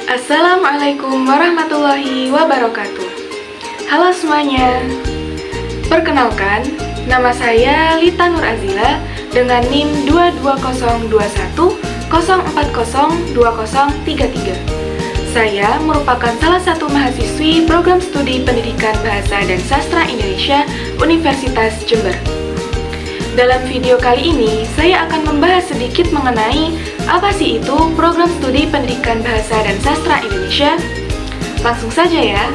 Assalamualaikum warahmatullahi wabarakatuh. Halo semuanya. Perkenalkan, nama saya Lita Nur Azila dengan NIM 2202104020033. Saya merupakan salah satu mahasiswi program studi Pendidikan Bahasa dan Sastra Indonesia Universitas Jember. Dalam video kali ini, saya akan membahas sedikit mengenai apa sih itu program studi Pendidikan Bahasa dan Sastra Indonesia. Langsung saja ya.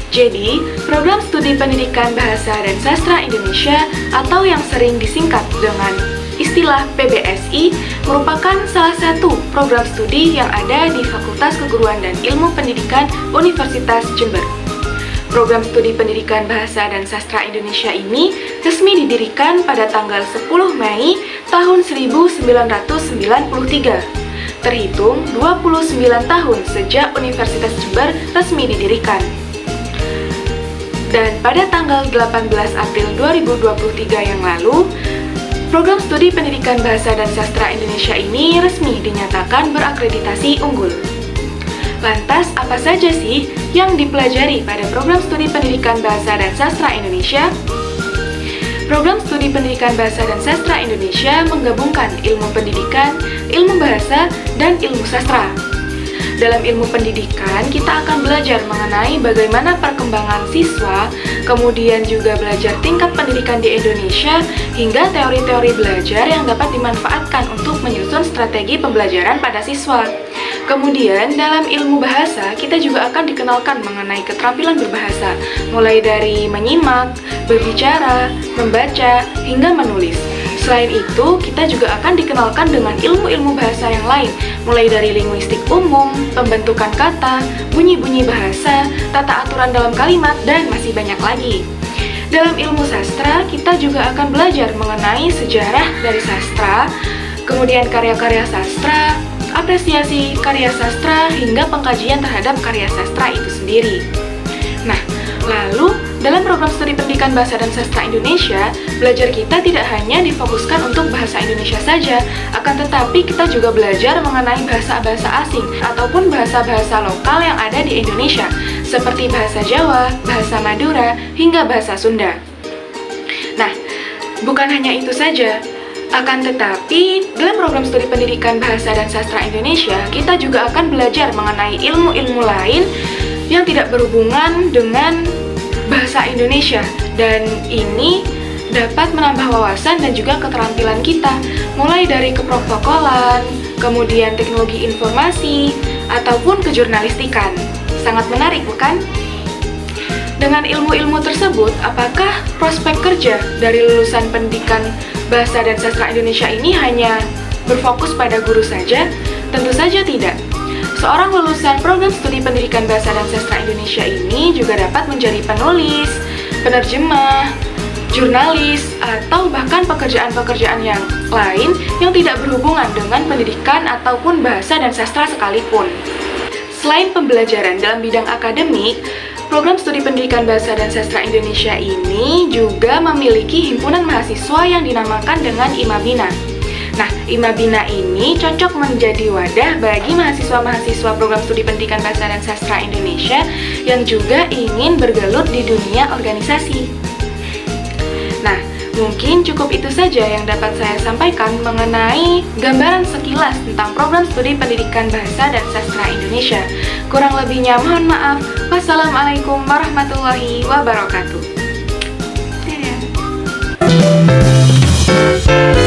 Jadi, program studi Pendidikan Bahasa dan Sastra Indonesia atau yang sering disingkat dengan istilah PBSI merupakan salah satu program studi yang ada di Fakultas Keguruan dan Ilmu Pendidikan Universitas Jember. Program studi Pendidikan Bahasa dan Sastra Indonesia ini resmi didirikan pada tanggal 10 Mei tahun 1993, terhitung 29 tahun sejak Universitas Jember resmi didirikan. Dan pada tanggal 18 April 2023 yang lalu, program studi Pendidikan Bahasa dan Sastra Indonesia ini resmi dinyatakan berakreditasi unggul. Lantas, apa saja sih yang dipelajari pada program studi Pendidikan Bahasa dan Sastra Indonesia? Program studi Pendidikan Bahasa dan Sastra Indonesia menggabungkan ilmu pendidikan, ilmu bahasa, dan ilmu sastra. Dalam ilmu pendidikan, kita akan belajar mengenai bagaimana perkembangan siswa, kemudian juga belajar tingkat pendidikan di Indonesia, hingga teori-teori belajar yang dapat dimanfaatkan untuk menyusun strategi pembelajaran pada siswa. Kemudian, dalam ilmu bahasa, kita juga akan dikenalkan mengenai keterampilan berbahasa, mulai dari menyimak, berbicara, membaca, hingga menulis. Selain itu, kita juga akan dikenalkan dengan ilmu-ilmu bahasa yang lain, mulai dari linguistik umum, pembentukan kata, bunyi-bunyi bahasa, tata aturan dalam kalimat, dan masih banyak lagi. Dalam ilmu sastra, kita juga akan belajar mengenai sejarah dari sastra, kemudian karya-karya sastra, apresiasi karya sastra, hingga pengkajian terhadap karya sastra itu sendiri. Nah, lalu dalam program studi Pendidikan Bahasa dan Sastra Indonesia, belajar kita tidak hanya difokuskan untuk bahasa Indonesia saja, akan tetapi kita juga belajar mengenai bahasa-bahasa asing ataupun bahasa-bahasa lokal yang ada di Indonesia, seperti bahasa Jawa, bahasa Madura, hingga bahasa Sunda. Nah, bukan hanya itu saja, akan tetapi dalam program studi Pendidikan Bahasa dan Sastra Indonesia, kita juga akan belajar mengenai ilmu-ilmu lain yang tidak berhubungan dengan bahasa Indonesia, dan ini dapat menambah wawasan dan juga keterampilan kita, mulai dari keprotokolan, kemudian teknologi informasi, ataupun kejurnalistikan. Sangat menarik, bukan? Dengan ilmu-ilmu tersebut, apakah prospek kerja dari lulusan Pendidikan Bahasa dan Sastra Indonesia ini hanya berfokus pada guru saja? Tentu saja tidak. Seorang lulusan program studi Pendidikan Bahasa dan Sastra Indonesia ini juga dapat menjadi penulis, penerjemah, jurnalis, atau bahkan pekerjaan-pekerjaan yang lain yang tidak berhubungan dengan pendidikan ataupun bahasa dan sastra sekalipun. Selain pembelajaran dalam bidang akademik, program studi Pendidikan Bahasa dan Sastra Indonesia ini juga memiliki himpunan mahasiswa yang dinamakan dengan Imabina. Nah, Imabina ini cocok menjadi wadah bagi mahasiswa-mahasiswa program studi Pendidikan Bahasa dan Sastra Indonesia yang juga ingin bergelut di dunia organisasi. Nah, mungkin cukup itu saja yang dapat saya sampaikan mengenai gambaran sekilas tentang program studi Pendidikan Bahasa dan Sastra Indonesia. Kurang lebihnya mohon maaf. Wassalamualaikum warahmatullahi wabarakatuh. Dadah.